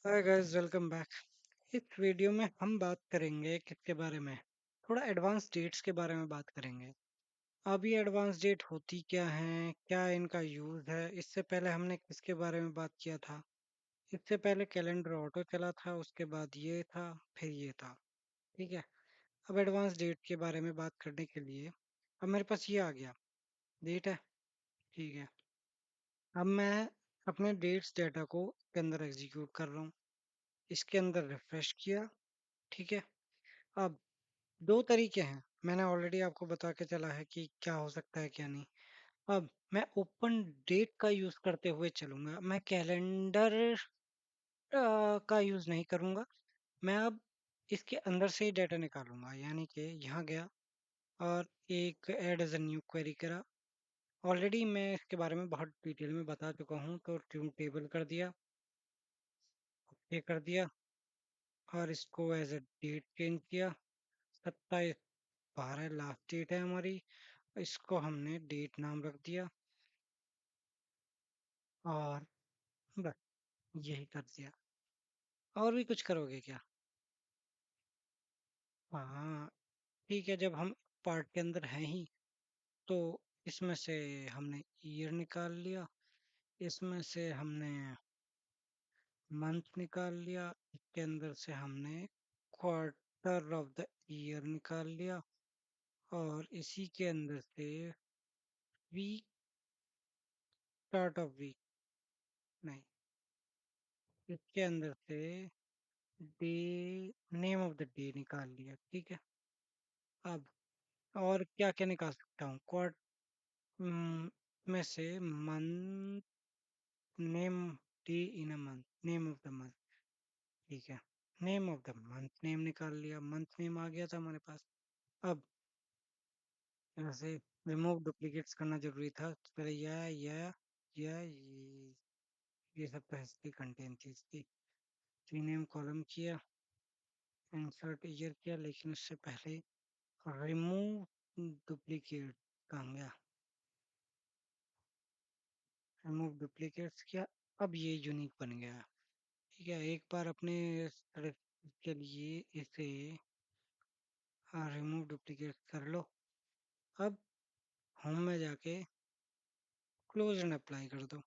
Hi guys, welcome back. इस video में हम बात करेंगे किसके बारे में। थोड़ा एडवांस डेट्स के बारे में बात करेंगे। अब ये एडवांस डेट होती क्या हैं, क्या इनका यूज है। इससे पहले हमने किसके बारे में बात किया था। इससे पहले कैलेंडर ऑटो चला था, उसके बाद ये था, फिर ये था। ठीक है। अब एडवांस डेट के बारे में बात करने के लिए अब मेरे पास ये आ गया, डेट है। ठीक है। अब मैं अपने डेट्स डाटा को के अंदर एग्जीक्यूट कर रहा हूँ। इसके अंदर रिफ्रेश किया। ठीक है। अब 2 तरीके हैं। मैंने ऑलरेडी आपको बता के चला है कि क्या हो सकता है, क्या नहीं। अब मैं ओपन डेट का यूज़ करते हुए चलूँगा। मैं कैलेंडर का यूज़ नहीं करूँगा। मैं अब इसके अंदर से ही डेटा निकालूँगा। यानी कि यहाँ गया और एक add as a new query करा। ऑलरेडी मैं इसके बारे में बहुत डिटेल में बता चुका हूँ, तो ट्यून टेबल कर दिया, ओके कर दिया और इसको एज़ अ डेट चेंज किया। 27/12 लास्ट डेट है हमारी। इसको हमने डेट नाम रख दिया और बस यही कर दिया। और भी कुछ करोगे क्या? हाँ, ठीक है। जब हम पार्ट के अंदर हैं ही, तो इसमें से हमने ईयर निकाल लिया, इसमें से हमने मंथ निकाल लिया, इसके अंदर से हमने क्वार्टर ऑफ द ईयर निकाल लिया और इसी के अंदर से वीक, स्टार्ट ऑफ वीक नहीं, इसके अंदर से day, name of the day निकाल लिया। ठीक है। अब और क्या-क्या निकाल सकता हूँ? में से month, name, day in a month, name of the month. ठीक है। Name of the month name निकाल लिया, मंथ नेम आ गया था हमारे पास। अब ऐसे रिमूव डुप्लीकेट्स करना जरूरी था। तो पहले ये सब तो हिस्ट्री कंटेंट थी इसकी। रीनेम कॉलम किया, इंसर्ट ईयर किया, लेकिन उससे पहले रिमूव डुप्लीकेट कहाँ गया? रिमूव डुप्लीकेट्स किया। अब ये यूनिक बन गया। ठीक है। एक बार अपने के लिए इसे रिमूव डुप्लीकेट कर लो। अब होम में जाके क्लोज एंड अप्लाई कर दो।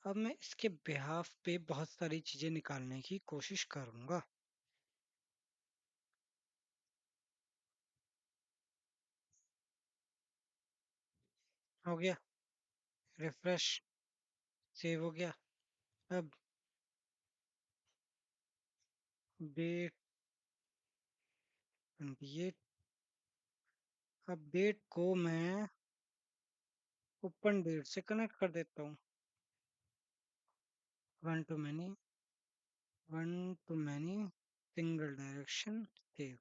अब मैं इसके बिहाफ पे बहुत सारी चीजें निकालने की कोशिश करूंगा। हो गया, रिफ्रेश, सेव हो गया। अब डेट, ये, अब डेट को मैं ओपन डेट से कनेक्ट कर देता हूँ। One two many, one two many, single direction, save.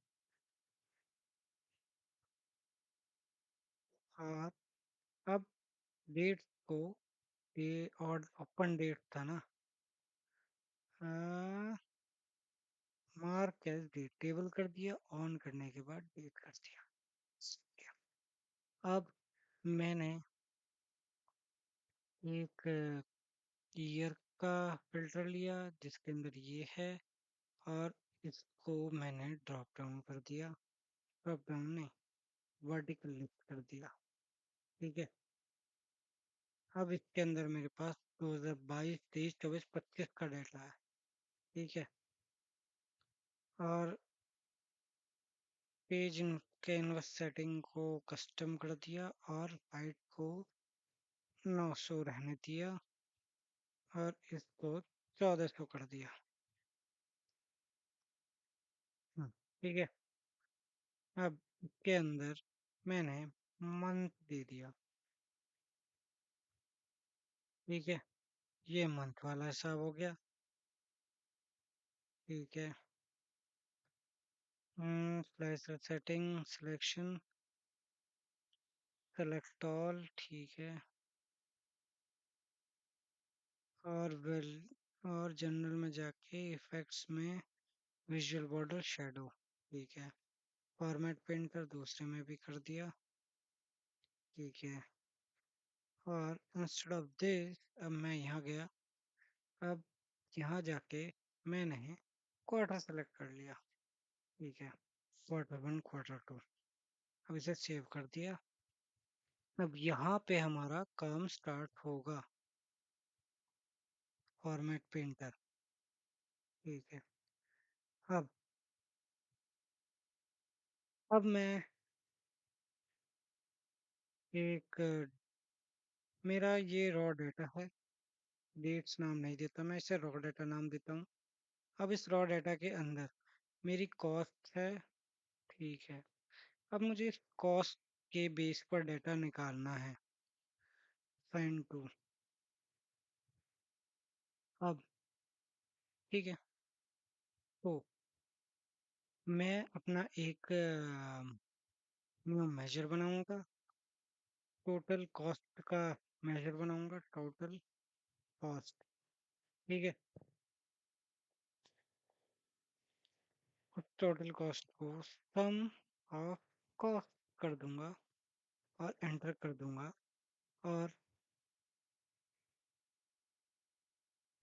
और अब डेट को, ये और ओपन डेट था ना, मार्क एज डेट टेबल कर दिया, ऑन करने के बाद डेट कर दिया। अब मैंने एक ईयर का फिल्टर लिया जिसके अंदर ये है और इसको मैंने ड्रॉप डाउन कर दिया। ड्रॉप डाउन नहीं, वर्टिकल लिफ्ट कर दिया। ठीक है। अब इसके अंदर मेरे पास 2022, 23, 24, 25 का डेटा है। ठीक है। और पेज कैनवस सेटिंग को कस्टम कर दिया और हाइट को 900 रहने दिया और इसको 1400 कर दिया। ठीक है। अब इसके अंदर मैंने मंथ दे दिया। ठीक है। ये मंथ वाला हिसाब हो गया। ठीक है। Slicer setting, selection, select all. ठीक है। और वेल, और जनरल में जाके इफेक्ट्स में विजुअल बॉर्डर शेडो। ठीक है। फॉर्मेट पेंटर दूसरे में भी कर दिया। ठीक है। और इंस्टेड ऑफ दिस अब मैं यहाँ गया। अब यहाँ जाके मैंने क्वार्टर सेलेक्ट कर लिया। ठीक है, क्वार्टर वन क्वार्टर टू। अब इसे सेव कर दिया। अब यहाँ पे हमारा काम स्टार्ट होगा, फॉर्मेट पेंटर। ठीक है। अब मैं एक मेरा ये रॉ डेटा है, डेट्स नाम नहीं देता मैं इसे, रॉ डेटा नाम देता हूँ। अब इस रॉ डेटा के अंदर मेरी कॉस्ट है। ठीक है। अब मुझे इस कॉस्ट के बेस पर डेटा निकालना है, साइन टू। अब ठीक है, तो मैं अपना एक मेजर बनाऊंगा, टोटल कॉस्ट का मेजर बनाऊंगा, टोटल कॉस्ट। ठीक है। उस टोटल कॉस्ट को सम ऑफ कॉस्ट कर दूंगा और एंटर कर दूंगा, और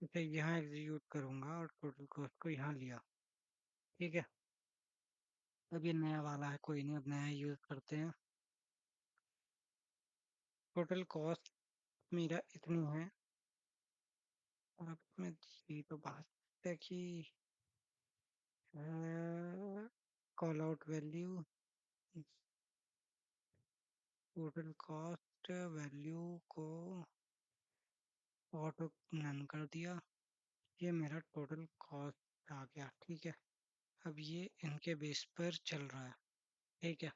इसे यहाँ एग्जीक्यूट करूंगा और टोटल कॉस्ट को यहाँ लिया। ठीक है। अब ये नया वाला है, कोई नहीं, अब नया यूज करते हैं। टोटल कॉस्ट मेरा इतनी है। और अब मैं ये तो बात है कि call out value, total cost value को ऑटो नन कर दिया। ये मेरा टोटल कॉस्ट आ गया। ठीक है। अब ये इनके बेस पर चल रहा है। ठीक है।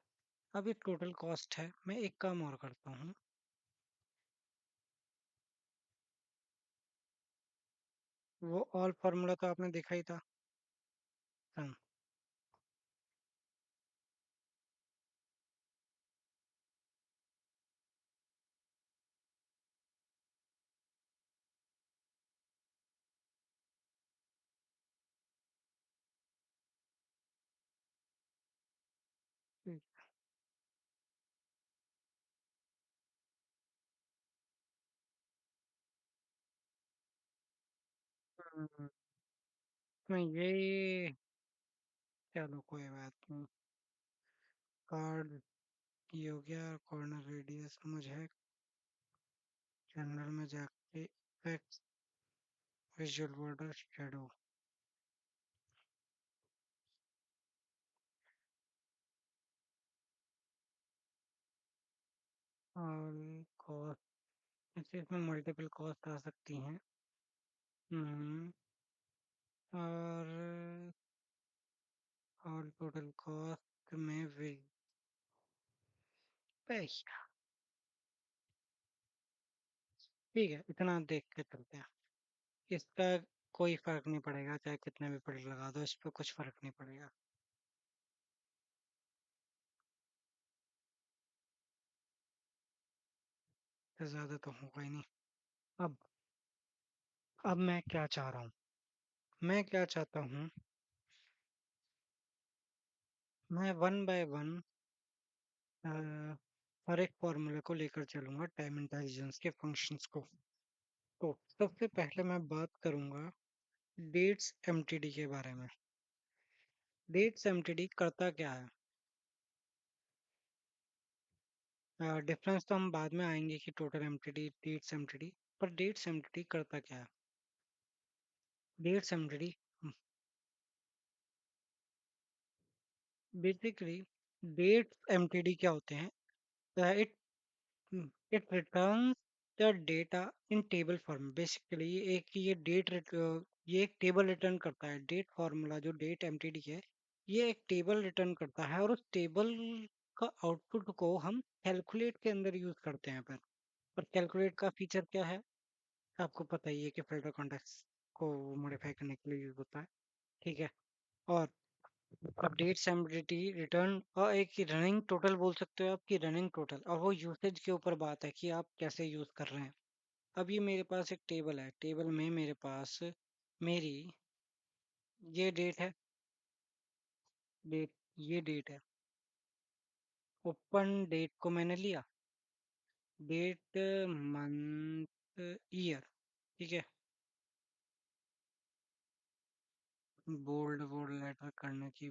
अब ये टोटल कॉस्ट है, मैं एक काम और करता हूँ। वो ऑल फार्मूला तो आपने देखा ही था। हाँ, ठीक। हम्म, मैं ये, चलो कोई बात नहीं। कार्ड ये हो गया, कॉर्नर रेडियस मुझे जनरल में जाके इफेक्ट्स, विजुअल बॉर्डर शेडो, और कॉस्ट, इसमें मल्टीपल कॉस्ट आ सकती हैं। हम्म, और टोटल कॉस्ट में पैसा। ठीक है, इतना देख के चलते हैं। इसका कोई फर्क नहीं पड़ेगा, चाहे कितने भी पेड़ लगा दो, इस पे कुछ फर्क नहीं पड़ेगा। तो ज्यादा तो होगा ही नहीं। अब मैं क्या चाह रहा हूँ, मैं क्या चाहता हूँ, मैं वन बाय वन हर एक फॉर्मूले को लेकर चलूंगा, टाइम इंटेलिजेंस के फंक्शंस को। तो सबसे पहले मैं बात करूंगा डेट्स एमटीडी के बारे में। डेट्स एमटीडी करता क्या है? डिफरेंस तो हम बाद में आएंगे कि टोटल एमटीडी डेट्स एमटीडी, पर डेट्स एमटीडी करता क्या है? Dates MTD basically, dates MTD क्या होते हैं? It it returns the data in table form. Basically ये एक टेबल रिटर्न करता है। डेट फॉर्मूला जो डेट एमटीडी है, ये एक टेबल रिटर्न करता है, और उस टेबल का आउटपुट को हम कैलकुलेट के अंदर यूज करते हैं। पर कैलकुलेट का फीचर क्या है? आपको पता ही है कि फिल्टर कॉन्टेक्स्ट को मॉडिफाई करने के लिए यूज होता है। ठीक है। और अपडेट सैम्पलिटी रिटर्न, और एक रनिंग टोटल बोल सकते हो आपकी रनिंग टोटल, और वो यूसेज के ऊपर बात है कि आप कैसे यूज कर रहे हैं। अब ये मेरे पास एक टेबल है, टेबल में मेरे पास मेरी ये डेट है, डेट, ये डेट है। ओपन डेट को मैंने लिया, डेट, मंथ, ईयर। ठीक है। बोल्ड बोल्ड लेटर करने की।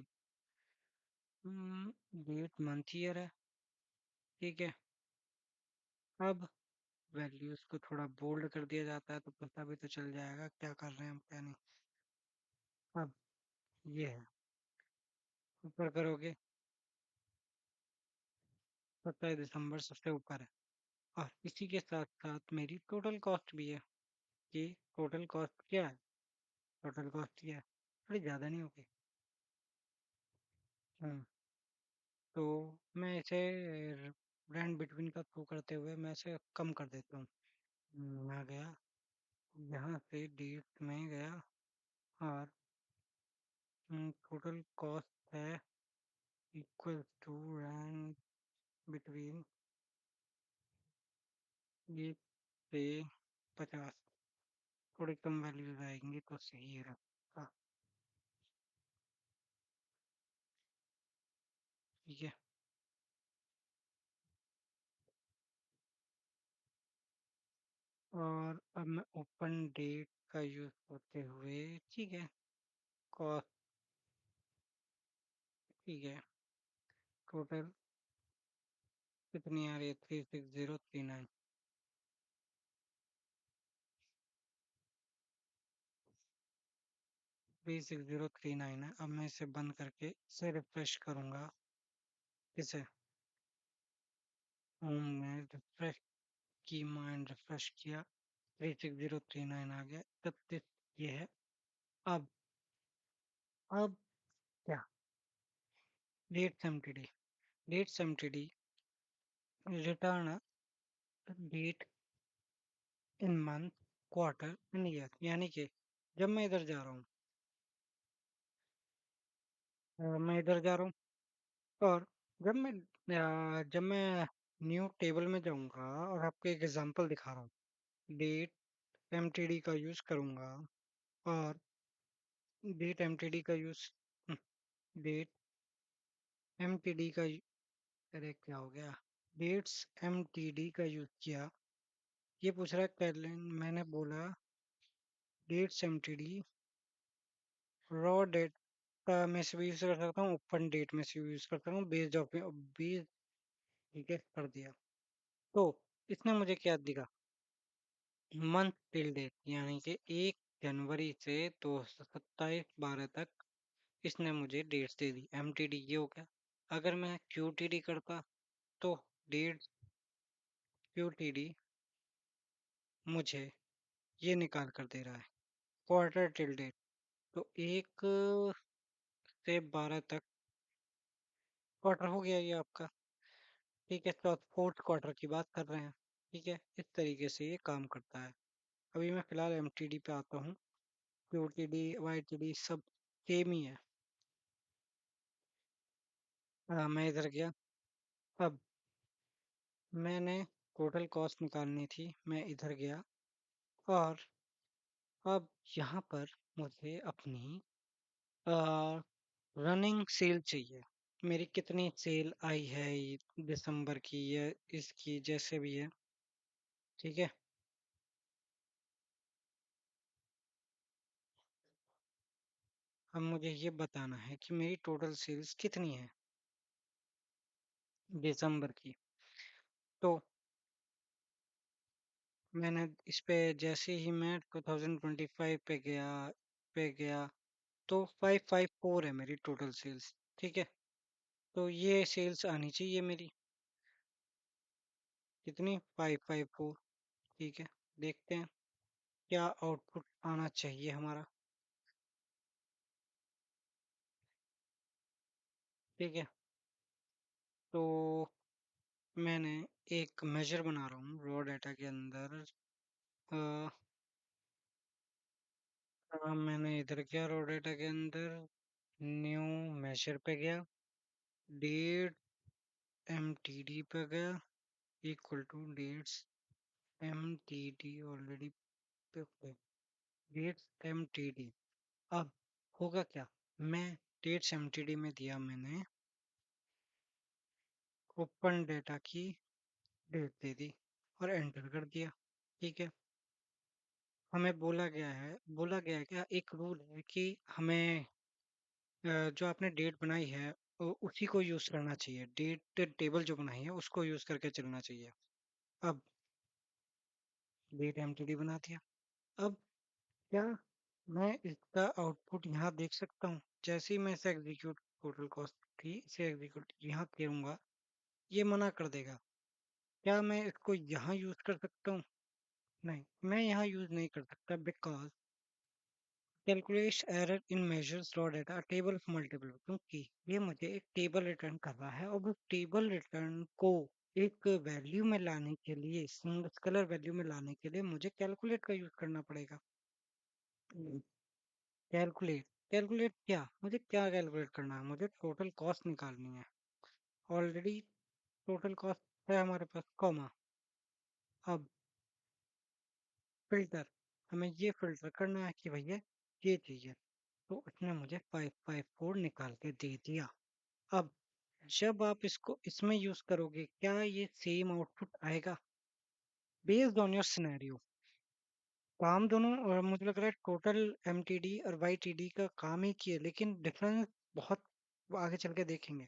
डेट मंथ ईयर है। ठीक है। अब वैल्यूज को थोड़ा बोल्ड कर दिया जाता है तो पता भी तो चल जाएगा क्या कर रहे हैं हम क्या नहीं। अब ये है, ऊपर करोगे 27 दिसंबर सबसे ऊपर है। और इसी के साथ साथ मेरी टोटल कॉस्ट भी है कि टोटल कॉस्ट क्या है। टोटल कॉस्ट क्या है, थोड़ी ज़्यादा नहीं होगी। हम्म तो मैं इसे ब्रांड बिटवीन का थ्रू करते हुए मैं इसे कम कर देता हूँ। मैं गया यहाँ से डेट में गया और टोटल कॉस्ट है इक्वल टू रैंड बिटवीन 1 से 50। थोड़ी कम वैल्यूज आएंगी तो सही रहेगा। ठीक है। और अब मैं ओपन डेट का यूज करते हुए, ठीक है, कॉस्ट, ठीक है, टोटल कितनी आ रही है 36039। 36039 है। अब मैं इसे बंद करके इसे रिफ्रेश करूंगा। इसे होम में रिफ्रेश की, माइंड रिफ्रेश किया, 36039 आ गया। 31 ये है। अब अब क्या, dates MTD return date in month, quarter and year. यानी कि जब मैं इधर जा रहा हूँ, मैं इधर जा रहा हूँ और जब मैं न्यू टेबल में जाऊंगा और आपको एक एग्जांपल दिखा रहा हूँ, डेट एमटीडी का यूज करूंगा और डेट एमटीडी का यूज डेट एमटीडी का अरे क्या हो गया, डेट्स एमटीडी का यूज किया। ये पूछ रहा है कैलेंडर, मैंने बोला डेट्स एमटीडी रॉ डेट में से भी यूज कर सकता हूँ, ओपन डेट में से भी यूज कर सकता हूँ, बेस्ड ऑफ बेस। ठीक है, कर दिया। तो इसने मुझे क्या दिखा, मंथ टिल डेट, यानी कि 1 जनवरी से 2 27/12 तक इसने मुझे डेट्स दे दी। एमटीडी ये हो गया। अगर मैं क्यूटीडी करता तो डेट क्यूटीडी मुझे ये निकाल कर दे रहा है क्वार्टर टिल डेट। तो 1 से 12 तक क्वार्टर हो गया ये आपका। ठीक है, तो आप फोर्थ क्वार्टर की बात कर रहे हैं। ठीक है, इस तरीके से ये काम करता है। अभी मैं फिलहाल एमटीडी पे आता हूँ। क्यूटीडी वाईटीडी सब सेम ही है। मैं इधर गया। अब मैंने टोटल कॉस्ट निकालनी थी, मैं इधर गया और अब यहाँ पर मुझे अपनी रनिंग सेल चाहिए। मेरी कितनी सेल आई है दिसंबर की या इसकी, जैसे भी है। ठीक है। अब मुझे ये बताना है कि मेरी टोटल सेल्स कितनी है दिसंबर की। तो मैंने इस पे जैसे ही मैं 2025 पे गया तो 554 है मेरी टोटल सेल्स। ठीक है, तो ये सेल्स आनी चाहिए मेरी कितनी, 554। ठीक है, देखते हैं क्या आउटपुट आना चाहिए हमारा। ठीक है, तो मैंने एक मेजर बना रहा हूँ रॉ डाटा के अंदर। अ, मैंने इधर किया रॉ डाटा के अंदर, न्यू मेजर पे गया, डेट एमटीडी पे गया, equal to dates MTD already पे डेट्स एमटीडी। अब होगा क्या, मैं डेट्स एमटीडी में दिया मैंने ओपन डेटा की डेट दे दी और एंटर कर दिया। ठीक है, हमें बोला गया है क्या, एक रूल है कि हमें जो आपने डेट बनाई है उसी को यूज करना चाहिए। डेट टेबल जो बनाई है उसको यूज करके चलना चाहिए। अब डेट एमटीडी बना दिया। अब क्या मैं इसका आउटपुट यहाँ देख सकता हूँ? जैसे ही मैं इसे एग्जीक्यूट, टोटल कॉस्ट थी, इसे एग्जीक्यूट यहाँ करूँगा, ये मना कर देगा। क्या मैं इसको यहाँ यूज कर सकता हूँ? नहीं, मैं यहाँ यूज नहीं कर सकता, because calculate error in measures raw data table of multiple, क्योंकि ये मुझे एक टेबल रिटर्न कर रहा है और उस टेबल रिटर्न को एक वैल्यू में लाने के लिए, सिंगल स्केलर वैल्यू में लाने के लिए मुझे कैलकुलेट का यूज करना पड़ेगा। कैलकुलेट, कैलकुलेट क्या, मुझे क्या कैलकुलेट करना है? मुझे टोटल कॉस्ट निकालनी है। ऑलरेडी टोटल कॉस्ट है हमारे पास, कॉमा। अब फिल्टर, हमें ये फिल्टर करना है कि भैया ये चाहिए, तो उसने मुझे 554 निकाल के दे दिया। अब जब आप इसको इसमें यूज करोगे, क्या ये सेम आउटपुट आएगा? बेस्ड ऑन योर सिनेरियो, काम दोनों, और मुझे लग रहा है टोटल एमटीडी और वाईटीडी का काम ही किए, लेकिन डिफरेंस बहुत आगे चल के देखेंगे।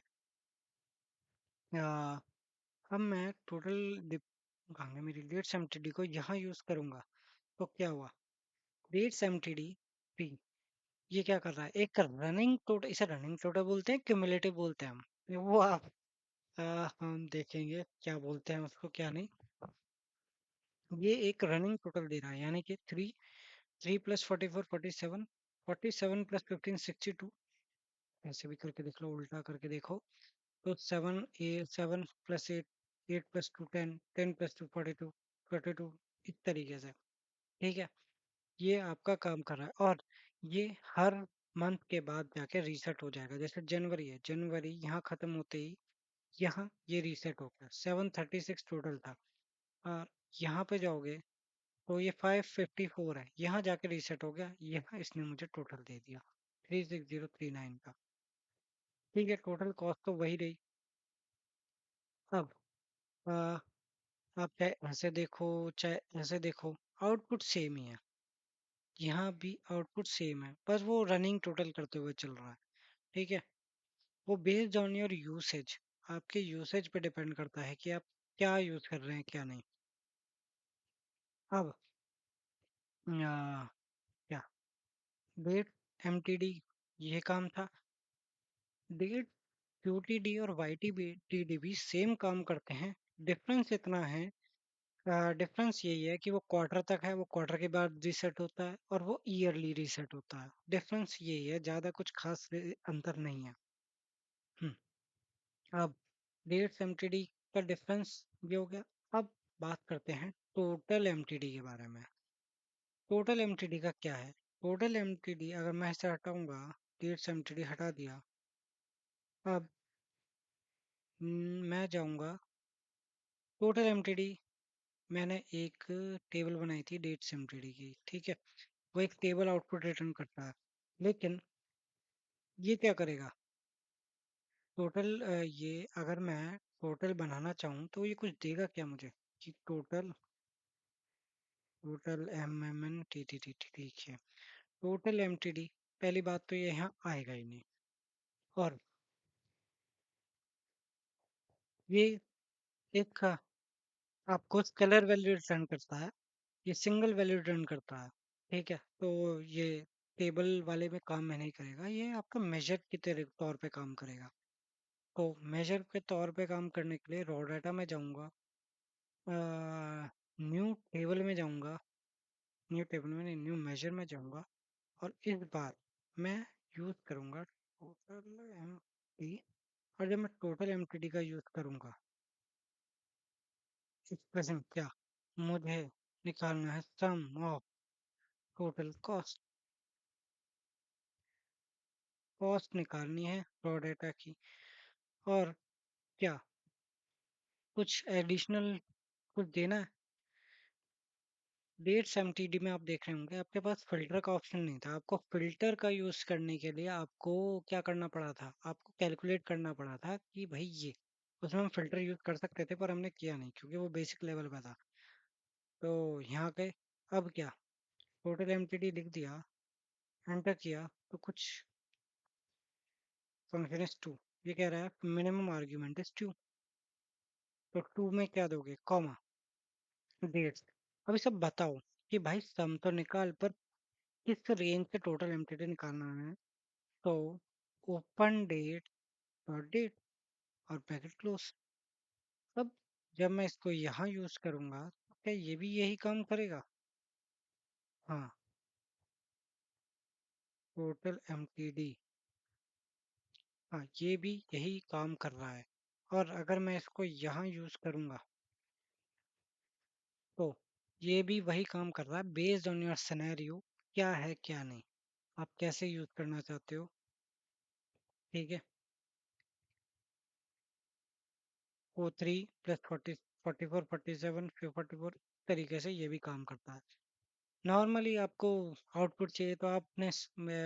आ, अब मैं टोटल कहाँगे मेरी डेट्स एमटीडी को यहाँ यूज करूंगा, तो क्या हुआ? डेट्स एमटीडी पी, ये क्या कर रहा है? एक रनिंग टोटल, इसे रनिंग टोटल बोलते हैं, क्यूमुलेटिव बोलते हैं हम, वो आप हम देखेंगे क्या बोलते हैं उसको, क्या नहीं। ये एक रनिंग टोटल दे रहा है, यानी कि 3 3 + 44 47, 47 + 15 62। ऐसे भी करके देख लो, उल्टा करके देखो, तो 7 + 8 8 + 2 10, 10 + 2 42, 42, इस तरीके से। ठीक है, ये आपका काम कर रहा है, और ये हर मंथ के बाद जाके रीसेट हो जाएगा। जैसे जनवरी है, जनवरी यहाँ खत्म होते ही यहाँ ये रीसेट हो गया, 736 टोटल था, और यहाँ पे जाओगे तो ये 554 है, यहाँ जाके रीसेट हो गया, यहाँ इसने मुझे टोटल दे दिया 36039 का। ठीक है, टोटल कॉस्ट तो वही रही। अब आ, आप चाहे ऐसे देखो चाहे ऐसे देखो, आउटपुट सेम ही है। यहाँ भी आउटपुट सेम है, बस वो रनिंग टोटल करते हुए चल रहा है। ठीक है, वो बेस्ड ऑन योर यूसेज, आपके यूसेज पे डिपेंड करता है कि आप क्या यूज कर रहे हैं क्या नहीं। अब क्या डेट एमटीडी, ये काम था। डेट क्यूटीडी और वाईटीडी भी सेम काम करते हैं, डिफरेंस इतना है, डिफरेंस यही है कि वो क्वार्टर तक है, वो क्वार्टर के बाद रीसेट होता है, और वो ईयरली रीसेट होता है। डिफरेंस यही है, ज्यादा कुछ खास अंतर नहीं है। हम्म, अब डेट्स एमटीडी का डिफरेंस ये हो गया। अब बात करते हैं टोटल एमटीडी के बारे में। टोटल एमटीडी का क्या है? टोटल एमटीडी अगर मैं इसे हटाऊंगा, डेट्स एमटीडी हटा दिया, अब मैं जाऊंगा टोटल एमटीडी। मैंने एक टेबल बनाई थी डेट्स एमटीडी की, ठीक है, वो एक टेबल आउटपुट रिटर्न करता है, लेकिन ये क्या करेगा? टोटल, ये अगर मैं टोटल बनाना चाहूँ तो ये कुछ देगा क्या मुझे? कि total, total M M N T T T T, ठीक है, टोटल एम टी डी, पहली बात तो ये यहाँ आएगा ही नहीं, और ये एक आपको स्केलर वैल्यू रिटर्न करता है, ये सिंगल वैल्यू रिटर्न करता है। ठीक है, तो ये टेबल वाले में काम में नहीं करेगा, ये आपका मेजर के तौर पे काम करेगा। तो मेजर के तौर पे काम करने के लिए रॉ डाटा में जाऊंगा, न्यू टेबल में जाऊंगा, न्यू टेबल में नहीं, न्यू मेजर में जाऊंगा, और इस बार मैं यूज करूंगा टोटल एम टी, और जब मैं टोटल एम टी डी का यूज करूंगा, एक्सप्रेशन क्या, मुझे निकालना है सम ऑफ टोटल कॉस्ट, कॉस्ट निकालनी है रॉ डाटा की, और क्या कुछ एडिशनल कुछ देना है? डेट्स एमटीडी में आप देख रहे होंगे आपके पास फिल्टर का ऑप्शन नहीं था। आपको फिल्टर का यूज करने के लिए आपको क्या करना पड़ा था? आपको कैलकुलेट करना पड़ा था कि भाई ये, उसमें हम फिल्टर यूज कर सकते थे पर हमने किया नहीं क्योंकि वो बेसिक लेवल का था। तो यहाँ के, अब क्या, टोटल एमटीडी लिख दिया, एंटर किया, तो कुछ फंक्शन इज टू, ये कह रहा है मिनिमम आर्ग्यूमेंट इज टू, तो टू में क्या दोगे, कॉमा, डेट्स। अभी सब बताओ कि भाई सम तो निकाल, पर किस रेंज से टोटल एमटीडी निकालना है। तो ओपन डेट डॉट डेट और ब्रैकेट क्लोज। अब जब मैं इसको यहाँ यूज करूंगा तो क्या ये भी यही काम करेगा? हाँ, टोटल एमटीडी, हाँ ये भी यही काम कर रहा है। और अगर मैं इसको यहाँ यूज करूंगा तो ये भी वही काम कर रहा है, बेस्ड ऑन योर सिनेरियो, क्या है क्या नहीं, आप कैसे यूज करना चाहते हो। ठीक है, ओ थ्री प्लस 44 47 फिर 44 तरीके से ये भी काम करता है। नॉर्मली आपको आउटपुट चाहिए तो आपने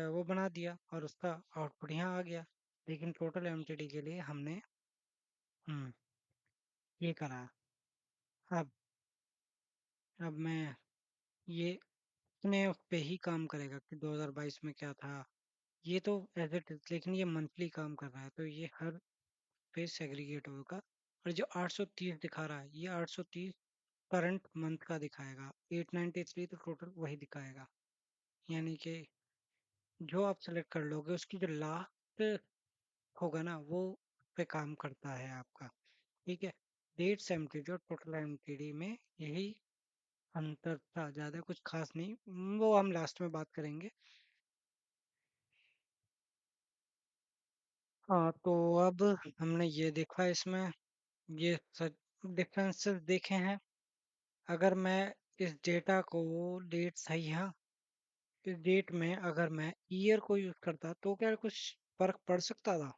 वो बना दिया और उसका आउटपुट यहाँ आ गया। लेकिन टोटल एमटीडी के लिए हमने हम्म ये करा। अब अब मैं ये अपने उस पे ही काम करेगा कि 2022 में क्या था। ये तो एज इट इज, लेकिन ये मंथली काम कर रहा है तो ये हर पे सेग्रीगेट होगा। और जो 830 दिखा रहा है, ये 830 करंट मंथ का दिखाएगा, 893 तो टोटल वही दिखाएगा। यानी कि जो आप सेलेक्ट कर लोगे उसकी जो लास्ट होगा ना, वो पे काम करता है आपका। ठीक है, डेट्स एमटीडी और टोटल एमटीडी में यही अंतर था, ज्यादा कुछ खास नहीं, वो हम लास्ट में बात करेंगे। हाँ, तो अब हमने ये देखा इसमें, ये डिफरेंसेस देखे हैं। अगर मैं इस डेटा को, डेट सही है, इस डेट में अगर मैं ईयर को यूज करता तो क्या कुछ फर्क पड़ सकता था?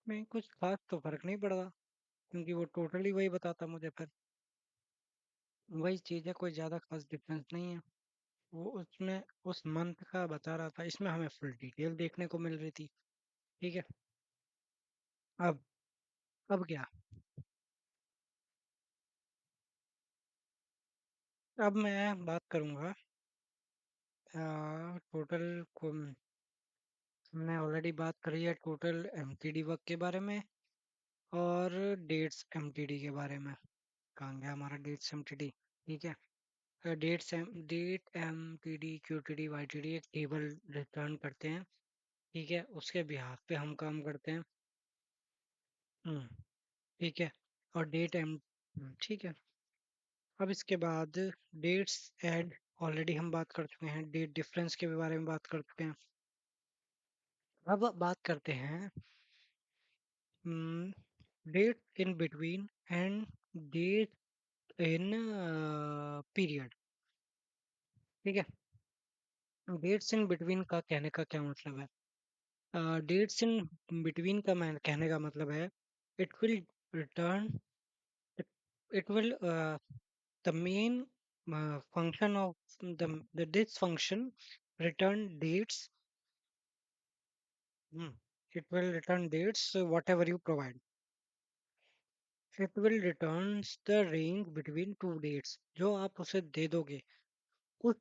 नहीं, कुछ खास तो फर्क नहीं पड़ता, क्योंकि वो टोटली वही बताता मुझे फिर। वही चीज़ है, कोई ज़्यादा खास डिफरेंस नहीं है। वो उसमें उस मंथ का बता रहा था, इसमें हमें फुल डिटेल देखने को मिल रही थी। ठीक है, अब अब क्या, अब मैं बात करूंगा टोटल को। हमने ऑलरेडी बात करी है टोटल एमटीडी वर्क के बारे में और डेट्स एमटीडी के बारे में। कहाँ गया हमारा डेट्स एमटीडी? ठीक है, डेट एमटीडी क्यूटीडी वाईटीडी एक टेबल रिटर्न करते हैं। ठीक है, उसके बिहाफ पे हम काम करते हैं। हम्म, ठीक है, और डेट एम ठीक है। अब इसके बाद डेट्स ऐड ऑलरेडी हम बात कर चुके हैं, डेट डिफरेंस के बारे में बात कर चुके हैं। अब बात करते हैं date in between and date in period. ठीक है, डेट्स इन बिटवीन का कहने का क्या मतलब है? डेट्स इन बिटवीन का मैं कहने का मतलब है, it will return, it will the main function of the this function return dates. It will return dates, whatever you provide. It will returns the range between two dates, जो आप उसे दे दोगे उस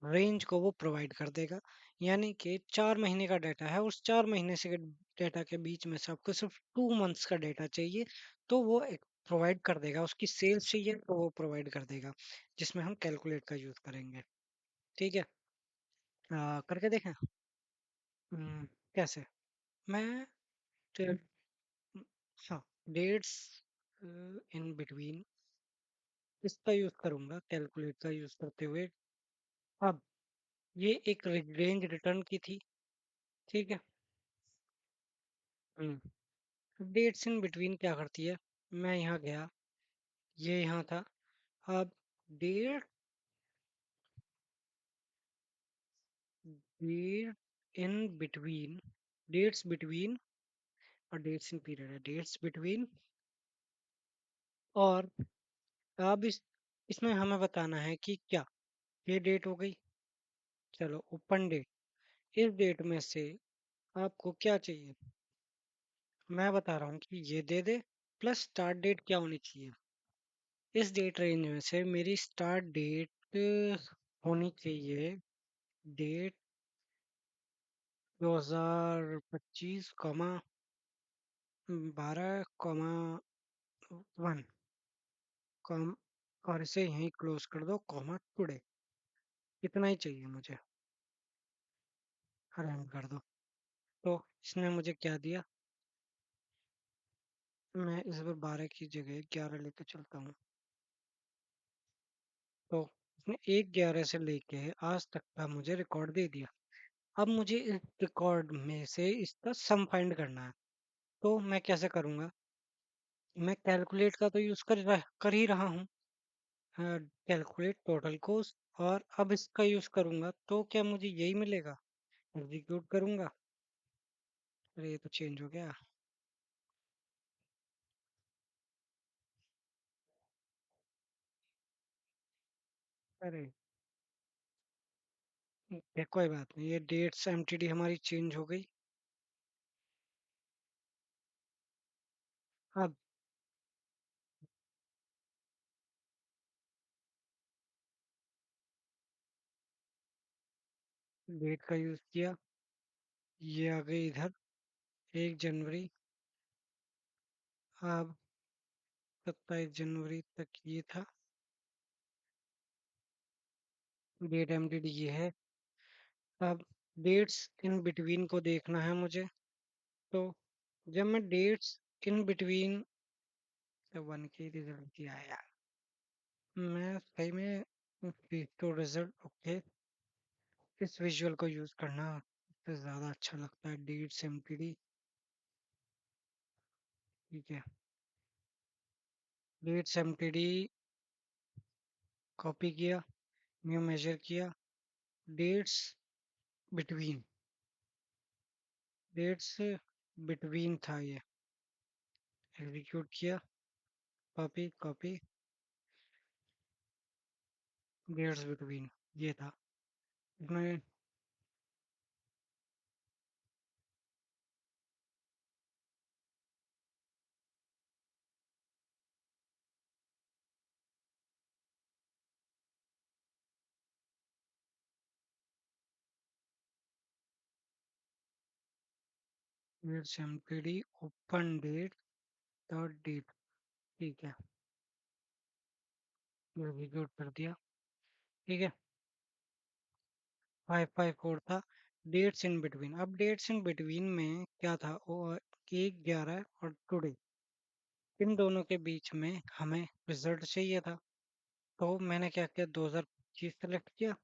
रेंज को वो प्रोवाइड कर देगा। यानी कि 4 महीने का डाटा है, उस 4 महीने से डाटा के बीच में से आपको सिर्फ 2 मंथ्स का डाटा चाहिए, तो वो एक प्रोवाइड कर देगा। उसकी सेल्स चाहिए तो वो प्रोवाइड कर देगा, जिसमें हम कैलकुलेट का यूज करेंगे। ठीक है, करके देखें। कैसे? मैं टे- हाँ, डेट्स इन बिटवीन इसका यूज करूंगा, कैलकुलेट का यूज करते हुए। अब ये एक रेंज रिटर्न की थी। ठीक है, डेट्स इन बिटवीन क्या करती है, मैं यहाँ गया, ये यहाँ था। अब date date in between, dates between और डेट्स इन पीरियड है, डेट्स बिटवीन। और अब इसमें हमें बताना है कि क्या ये डेट हो गई। चलो, ओपन डेट, इस डेट में से आपको क्या चाहिए, मैं बता रहा हूँ कि ये दे दे, प्लस स्टार्ट डेट क्या होनी चाहिए। इस डेट रेंज में से मेरी स्टार्ट डेट होनी चाहिए डेट 2025 कॉमा 12 कॉमा 1 कॉम और इसे यहीं क्लोज कर दो कॉमा टुडे। इतना ही चाहिए मुझे। रन कर दो। तो इसने मुझे क्या दिया? मैं इस बार 12 की जगह 11 लेके चलता हूँ। तो इसने 1/11 से लेके आज तक का मुझे रिकॉर्ड दे दिया। अब मुझे इस रिकॉर्ड में से इसका सम फाइंड करना है। तो मैं कैसे करूँगा? मैं कैलकुलेट का तो यूज़ कर ही रहा हूँ। कैलकुलेट टोटल कॉस्ट, और अब इसका यूज़ करूँगा तो क्या मुझे यही मिलेगा? एग्जीक्यूट करूँगा। अरे ये तो चेंज हो गया। अरे ये कोई बात नहीं, ये डेट्स एमटीडी हमारी चेंज हो गई। अब डेट का यूज़ किया, ये आ गई इधर 1 जनवरी। अब 27 जनवरी तक ये था। डेट एमटीडी ये है। अब डेट्स इन बिटवीन को देखना है मुझे। तो जब मैं डेट्स इन बिटवीन 1 के रिजल्ट किया है यार, मैं सही में तो रिजल्ट ओके, इस विजुअल को यूज करना सबसे ज्यादा अच्छा लगता है। डेट्स एमटीडी, ठीक है। डेट्स एमटीडी कॉपी किया, न्यू मेजर किया, डेट्स बिटवीन, डेट्स बिटवीन था ये, एग्जीक्यूट किया, कॉपी कॉपी, डेट्स बिटवीन ये था। इसमें dates MTD open date dot date, ठीक है, एग्जीक्यूट कर दिया। ठीक है, 554 था। डेट्स इन बिटवीन, अब डेट्स इन बिटवीन में क्या था? वो 1/11 और टुडे, इन दोनों के बीच में हमें रिजल्ट चाहिए था। तो मैंने क्या किया, 2025 सेलेक्ट किया,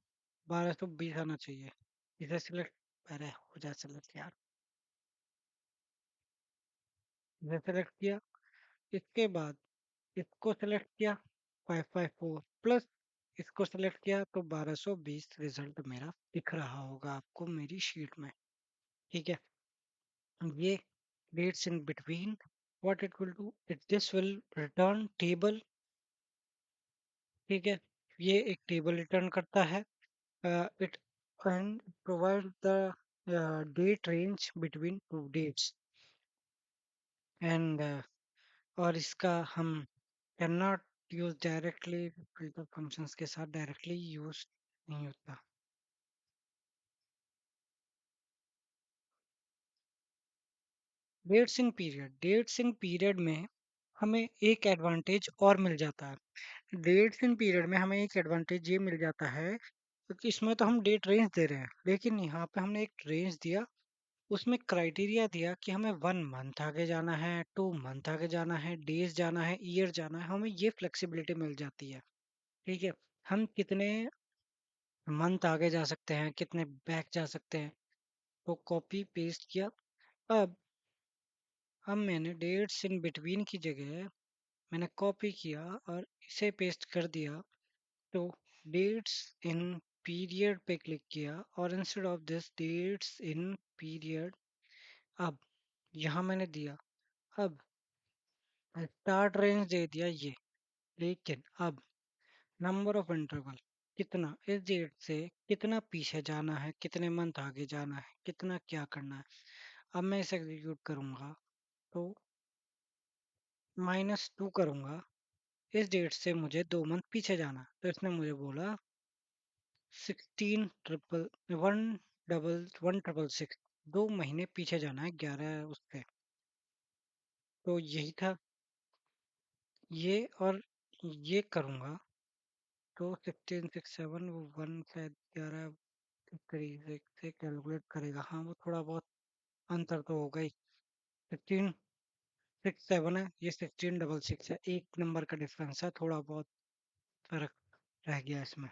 1220 आना चाहिए। इसे सिलेक्ट, अरे हो जाए सेलेक्ट यार, इसे सेलेक्ट किया। इसके बाद इसको सेलेक्ट किया, 554 प्लस इसको सेलेक्ट किया, तो 1220 रिजल्ट मेरा दिख रहा होगा आपको मेरी शीट में। ठीक है, ये dates in between, what it will do, it this will return table। ठीक है, ये एक टेबल रिटर्न करता है। It and provide the date range between two dates, and और इसका हम can not use directly, filter functions के साथ डायरेक्टली यूज नहीं होता। डेट्स इन पीरियड में हमें एक एडवांटेज और मिल जाता है। डेट्स इन पीरियड में हमें एक एडवांटेज ये मिल जाता है, क्योंकि इसमें तो हम डेट रेंज दे रहे हैं, लेकिन यहाँ पे हमने एक रेंज दिया, उसमें क्राइटेरिया दिया कि हमें 1 मंथ आगे जाना है, 2 मंथ आगे जाना है, डेज जाना है, ईयर जाना है, हमें ये फ्लेक्सिबिलिटी मिल जाती है। ठीक है, हम कितने मंथ आगे जा सकते हैं, कितने बैक जा सकते हैं। तो कॉपी पेस्ट किया। अब अब मैंने डेट्स इन बिटवीन की जगह मैंने कॉपी किया और इसे पेस्ट कर दिया। तो डेट्स इन पीरियड पे क्लिक किया और instead of this dates in period, अब यहाँ मैंने दिया, अब स्टार्ट रेंज दे दिया ये। लेकिन अब नंबर ऑफ इंटरवल, कितना इस डेट से कितना पीछे जाना है, कितने मंथ आगे जाना है, कितना क्या करना है। अब मैं इसे एग्जीक्यूट करूंगा तो -2 करूंगा, इस डेट से मुझे 2 मंथ पीछे जाना है। तो इसने मुझे बोला 16 ट्रिपल 1 1 6 2 महीने पीछे जाना है 11 उससे। तो यही था ये। और ये करूँगा तो 16 6 7 वो 1 शायद 11 से कैलकुलेट करेगा। हाँ वो थोड़ा बहुत अंतर तो होगा ही। 16 6 7 है, ये 16 6 6 है, एक नंबर का डिफरेंस है, थोड़ा बहुत फर्क रह गया इसमें।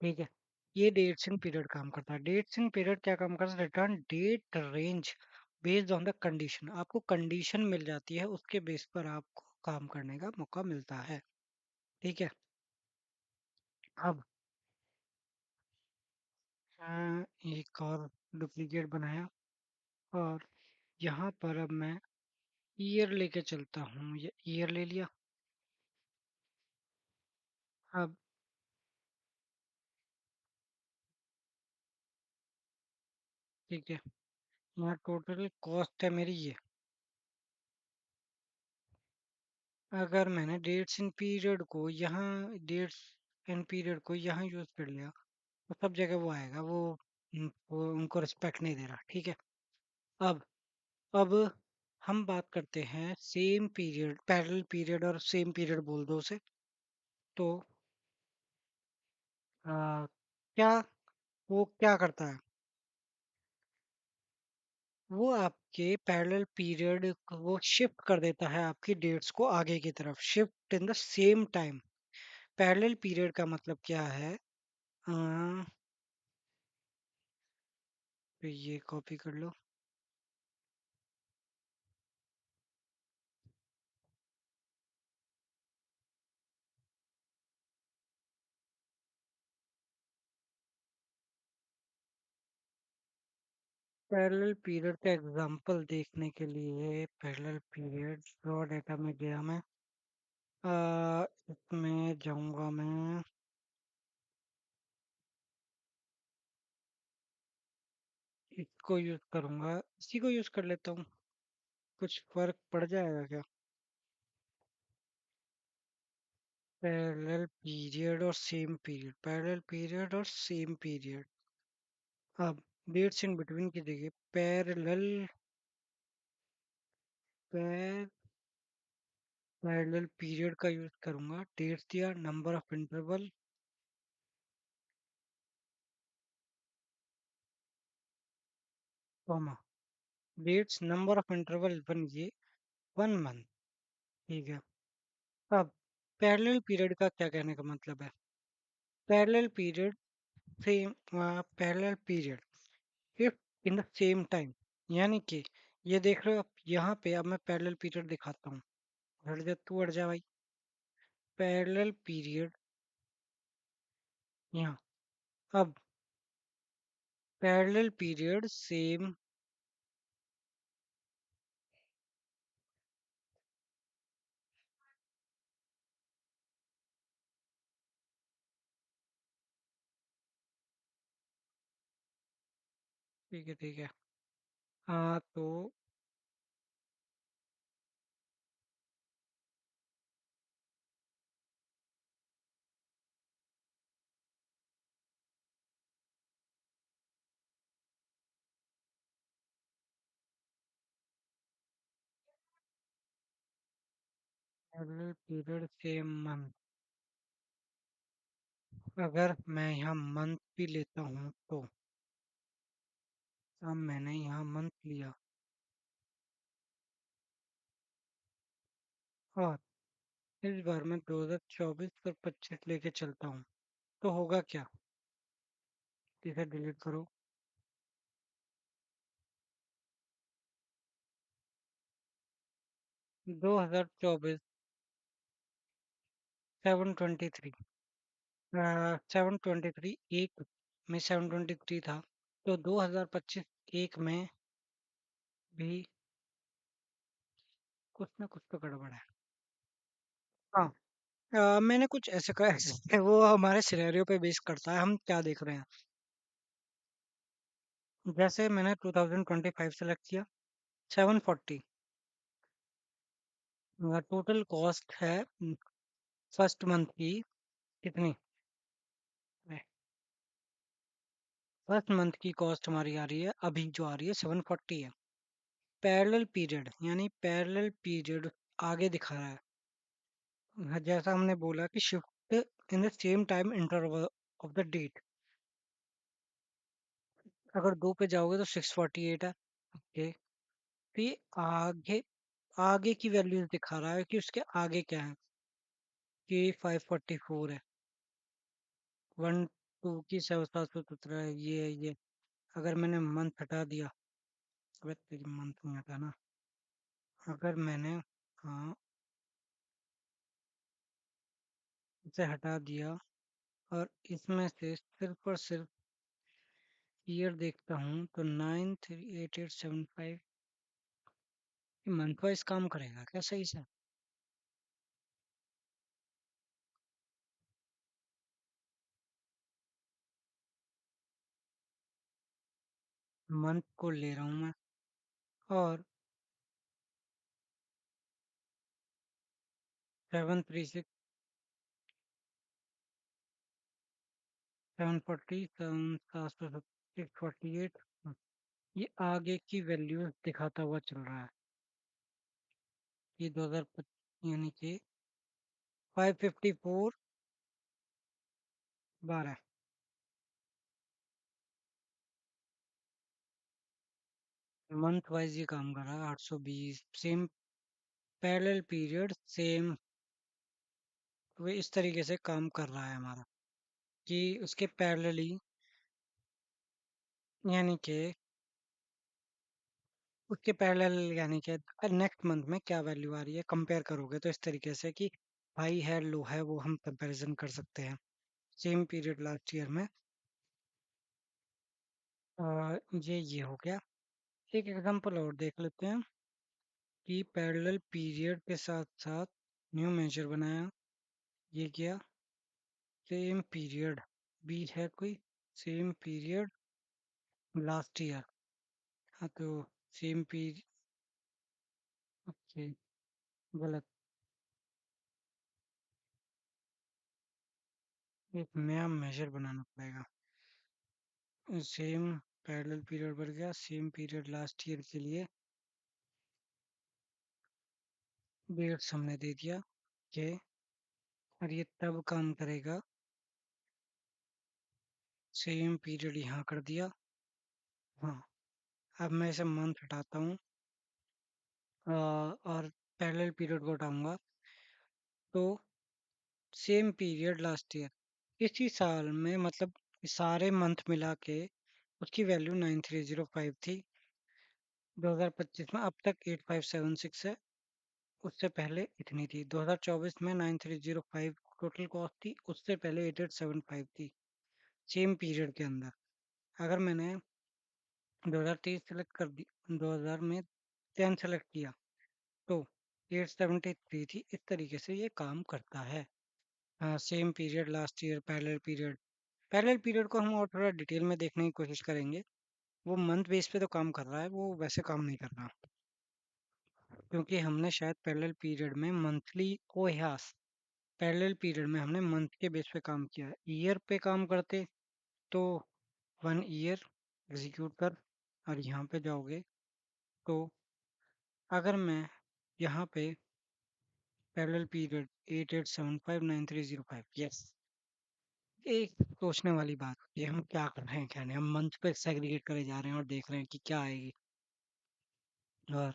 ठीक है। ये डेट्स इन पीरियड काम करता है। डेट्स इन पीरियड क्या काम करता है? Return date range based on the condition. आपको कंडीशन मिल जाती है, उसके बेस पर आपको काम करने का मौका मिलता है। ठीक है। अब एक और डुप्लीकेट बनाया और यहाँ पर अब मैं ईयर लेके चलता हूँ। ये ईयर ले लिया। अब ठीक है, यहाँ टोटल कॉस्ट है मेरी ये। अगर मैंने डेट्स इन पीरियड को यहाँ डेट्स इन पीरियड को यहाँ यूज कर लिया तो सब जगह वो आएगा। वो उनको रिस्पेक्ट नहीं दे रहा। ठीक है। अब अब हम बात करते हैं सेम पीरियड, पैरेलल पीरियड और सेम पीरियड बोल दो उसे। तो क्या वो क्या करता है? वो आपके पैरेलल पीरियड वो शिफ्ट कर देता है आपकी डेट्स को आगे की तरफ, shift in the same time. Parallel period का मतलब क्या है? अ, तो ये कॉपी कर लो। पैरेलल पीरियड का एग्जांपल देखने के लिए पैरेलल पीरियड रॉ डाटा में गया मैं। इसमें जाऊंगा मैं। इसको यूज करूंगा, इसी को यूज कर लेता हूँ। कुछ फर्क पड़ जाएगा क्या? पैरेलल पीरियड और सेम पीरियड, पैरेलल पीरियड और सेम पीरियड। अब डेट्स इन बिटवीन की जगह पैरेलल पीरियड का यूज करूंगा। डेट्स दिया, number of interval, comma, dates number of interval बन गए 1 मंथ। ठीक है। अब पैरेलल पीरियड का क्या कहने का मतलब है? Parallel period same, parallel period if in the same time. यानी कि ये देख रहे हो आप यहाँ पे, अब मैं पैरेलल पीरियड दिखाता हूँ। हट जा तू, हट जा भाई। पैरेलल पीरियड यहाँ। अब पैरेलल पीरियड सेम। ठीक है, ठीक है। हाँ तो पैरेलल पीरियड सेम मंथ। अगर मैं यहाँ मंथ भी लेता हूँ तो अब मैंने यहाँ मंथ लिया और इस बार मैं 2024 और 25 लेके चलता हूँ तो होगा क्या? इसे डिलीट करो। 2024 7/23, 7/23 एक में 7/23 था। तो 2025 एक में भी कुछ ना कुछ तो गड़बड़ है। हाँ। मैंने कुछ ऐसे कहा है, वो हमारे सिनेरियो पे बेस करता है, हम क्या देख रहे हैं। जैसे मैंने 2025 सेलेक्ट किया, 740 टोटल कॉस्ट है फर्स्ट मंथ की। कितनी? फर्स्ट मंथ की कॉस्ट हमारी आ रही है, अभी जो आ रही है 740 है। पैरेलल पीरियड यानी पैरेलल पीरियड आगे दिखा रहा है। जैसा हमने बोला कि shift in the same time interval of the date. अगर दो पे जाओगे तो 648 है। ओके, तो ये आगे आगे की वैल्यूज दिखा रहा है कि उसके आगे क्या है, कि 544 है। 1 2 की 717 है, ये है ये। अगर मैंने मंथ हटा दिया, अबे तेरी मंथ नहीं हटा ना। अगर मैंने, हाँ, इसे हटा दिया और इसमें से सिर्फ और सिर्फ ईयर देखता हूँ तो 938875 मंथ वाइज काम करेगा क्या सही से? मंथ को ले रहा हूँ मैं, और 736 740 648, ये आगे की वैल्यूज दिखाता हुआ चल रहा है कि 2025 यानी कि 554 12 मंथ वाइज ये काम कर रहा है। 820 सेम पैरेलल पीरियड सेम, वो इस तरीके से काम कर रहा है हमारा कि उसके पैरेलली, यानी कि उसके पैरेलल, यानी कि नेक्स्ट मंथ में क्या वैल्यू आ रही है कंपेयर करोगे तो इस तरीके से कि हाई है लो है वो हम कंपैरिजन कर सकते हैं सेम पीरियड लास्ट ईयर में। ये हो गया। एक एग्जांपल और देख लेते हैं कि पैरेलल पीरियड के साथ साथ न्यू मेजर बनाया, ये किया सेम पीरियड भी है कोई, सेम पीरियड लास्ट ईयर। हाँ तो सेम पीरियड, ओके, गलत, एक नया मेजर बनाना पड़ेगा। सेम पैरेलल पीरियड बढ़ गया, सेम पीरियड लास्ट ईयर के लिए डेट्स हमने दे दिया कि, और ये तब काम करेगा, सेम पीरियड यहाँ कर दिया। हाँ, अब मैं इसे मंथ हटाता हूँ और पैरेलल पीरियड को हटाऊंगा तो सेम पीरियड लास्ट ईयर इसी साल में, मतलब सारे मंथ मिला के उसकी वैल्यू 9305 थी 2025 में। अब तक 8576 है, उससे पहले इतनी थी। 2024 में 9305 टोटल कॉस्ट थी, उससे पहले 8875 थी सेम पीरियड के अंदर। अगर मैंने 2023 सेलेक्ट कर दी, 2000 में 10 सेलेक्ट किया तो 873 थी। इस तरीके से ये काम करता है। हाँ, same period last year parallel period. Parallel period को हम और थोड़ा डिटेल में देखने की कोशिश करेंगे। वो मंथ बेस पे तो काम कर रहा है, वो वैसे काम नहीं कर रहा, क्योंकि हमने शायद पैरेलल पीरियड में मंथली, ओ यस, पैरेलल पीरियड में हमने मंथ के बेस पे काम किया है। ईयर पे काम करते तो 1 ईयर एग्जीक्यूट कर, और यहाँ पे जाओगे तो अगर मैं यहाँ पे पैरेलल पीरियड 88759305, यस, एक सोचने वाली बात होती है हम क्या कर रहे हैं क्या नहीं। हम मंथ पे सेग्रीगेट करे जा रहे हैं और देख रहे हैं कि क्या आएगी। और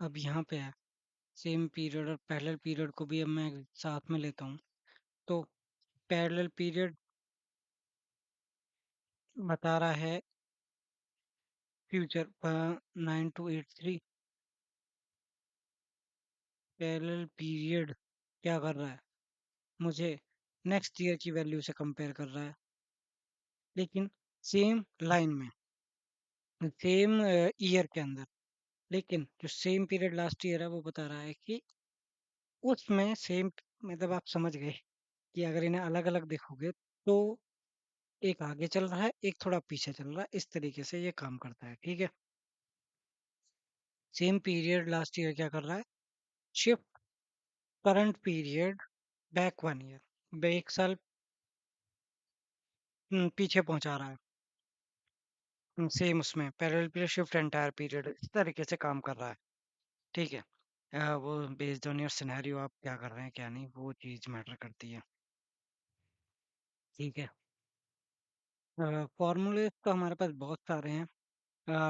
अब यहाँ पे है सेम पीरियड और पैरेलल पीरियड को भी अब मैं साथ में लेता हूँ तो पैरेलल पीरियड बता रहा है फ्यूचर 9283। पैरेलल पीरियड क्या कर रहा है, मुझे नेक्स्ट ईयर की वैल्यू से कंपेयर कर रहा है, लेकिन सेम लाइन में, सेम ईयर के अंदर। लेकिन जो सेम पीरियड लास्ट ईयर है वो बता रहा है कि उसमें सेम, मतलब आप समझ गए कि अगर इन्हें अलग अलग देखोगे तो एक आगे चल रहा है एक थोड़ा पीछे चल रहा है, इस तरीके से ये काम करता है। ठीक है, सेम पीरियड लास्ट ईयर क्या कर रहा है, shift current period back 1 year, एक साल पीछे पहुंचा रहा है। सेम उसमें parallel period shift entire period इस तरीके से काम कर रहा है। ठीक है। वो बेस्ड ऑन योर सिनेरियो आप क्या कर रहे हैं क्या नहीं वो चीज़ मैटर करती है। ठीक है। फॉर्मूले तो हमारे पास बहुत सारे हैं,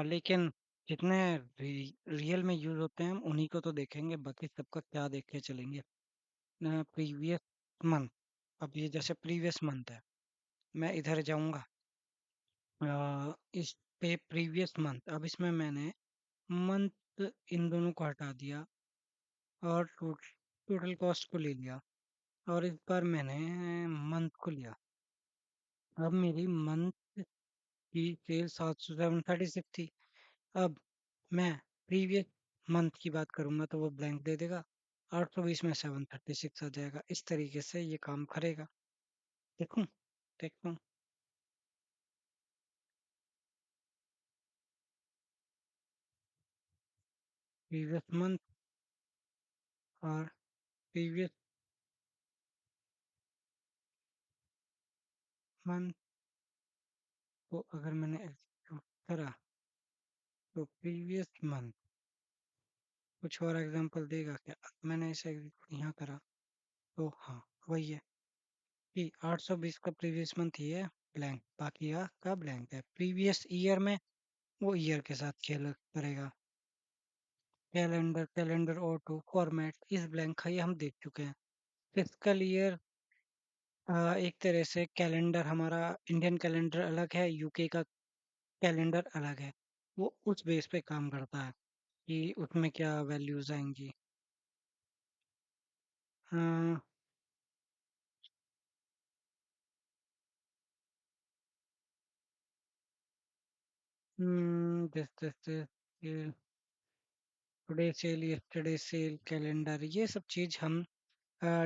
लेकिन जितने रियल में यूज होते हैं हम उन्हीं को तो देखेंगे, बाकी सबका क्या देख के चलेंगे। प्रीवियस मंथ, अब ये जैसे प्रीवियस मंथ है, मैं इधर जाऊंगा, इस पे प्रीवियस मंथ, अब इसमें मैंने मंथ इन दोनों को हटा दिया और टोटल कॉस्ट को ले लिया, और इस बार मैंने मंथ को लिया। अब मेरी मंथ की सेल 736 थी। अब मैं प्रीवियस मंथ की बात करूंगा तो वो ब्लैंक दे देगा, 820 में 736 आ जाएगा। इस तरीके से ये काम करेगा। देखूं, देखता हूँ। प्रीवियस मंथ और प्रीवियस मंथ को अगर मैंने एग्जीक्यूट करा तो प्रीवियस मंथ कुछ और एग्जांपल देगा क्या? मैंने इसे एग्जीक्यूट यहाँ करा तो हाँ, वही है कि 820 का प्रीवियस मंथ ही है, ब्लैंक, बाकी का ब्लैंक है। प्रीवियस ईयर में वो ईयर के साथ खेल करेगा। कैलेंडर, कैलेंडर ऑटो फॉर्मेट, इस ब्लैंक का ये हम देख चुके हैं। फिजिकल ईयर, एक तरह से कैलेंडर हमारा, इंडियन कैलेंडर अलग है, यूके का कैलेंडर अलग है। वो उस बेस पे काम करता है कि उसमें क्या वैल्यूज आएंगी। हाँ। This today sale, yesterday sale, calendar, ये सब चीज हम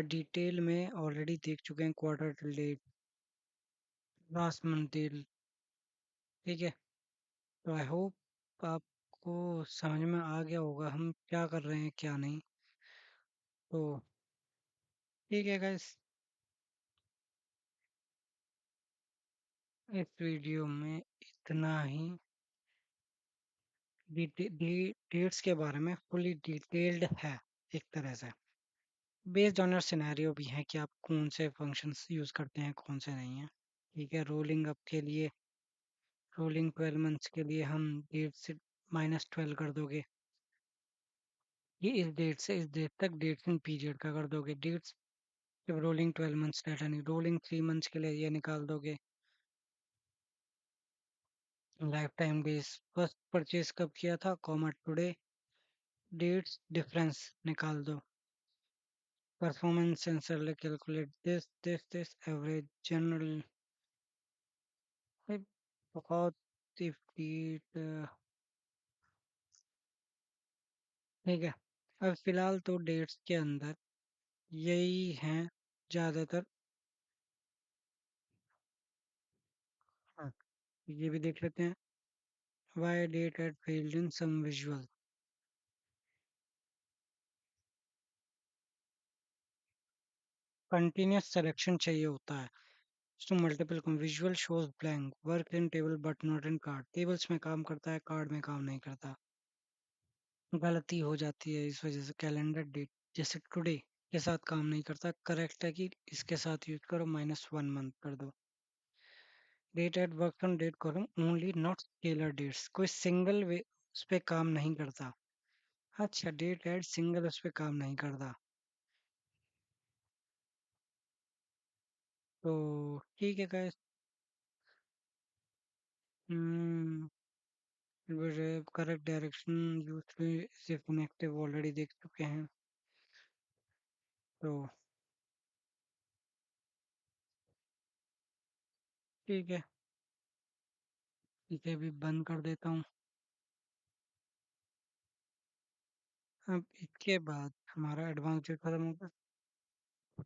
डिटेल में ऑलरेडी देख चुके हैं। Quarter till date, last month till. ठीक है। तो आई होप आपको समझ में आ गया होगा हम क्या कर रहे हैं क्या नहीं। तो ठीक है गाइस, इस वीडियो में इतना ही। डेट्स के बारे में फुली डिटेल्ड है एक तरह से, बेस्ड ऑन योर सिनेरियो भी है कि आप कौन से फंक्शंस यूज करते हैं कौन से नहीं है। ठीक है। रोलिंग अप के लिए, रोलिंग 12 मंथ्स के लिए हम डेट से -12 कर दोगे, ये इस डेट से इस डेट तक डेट्स इन पीरियड का कर दोगे। डेट्स जब रोलिंग 12 मंथ्स डाटा नहीं, रोलिंग 3 मंथ्स के लिए ये निकाल दोगे। Life time base, first purchase कब किया था, कॉमा टुडे, डेट्स डिफरेंस निकाल दो। Performance sensor calculate this average general, बहुत ही ठीक है। अब फिलहाल तो डेट्स के अंदर यही हैं ज्यादातर। हाँ, ये भी देख लेते हैं। Why date add field in some visual, continuous selection चाहिए होता है तो multiple visual shows blank, work in table but not in card, tables में काम करता है कार्ड में काम नहीं करता। गलती हो जाती है इस वजह से। कैलेंडर डेट जैसे टुडे के साथ काम नहीं करता, करेक्ट है कि इसके साथ यूज करो, -1 मंथ कर दो। Date add work on date column only not scalar dates, कोई सिंगल वे उस पे काम नहीं करता। अच्छा, डेट एट सिंगल उस पे काम नहीं करता। तो ठीक है गाइस। करेक्ट डायरेक्शन यूज सिर्फ इनएक्टिव ऑलरेडी देख चुके हैं। तो ठीक है, इसे भी बंद कर देता हूँ। अब इसके बाद हमारा एडवांस डेट खत्म होगा।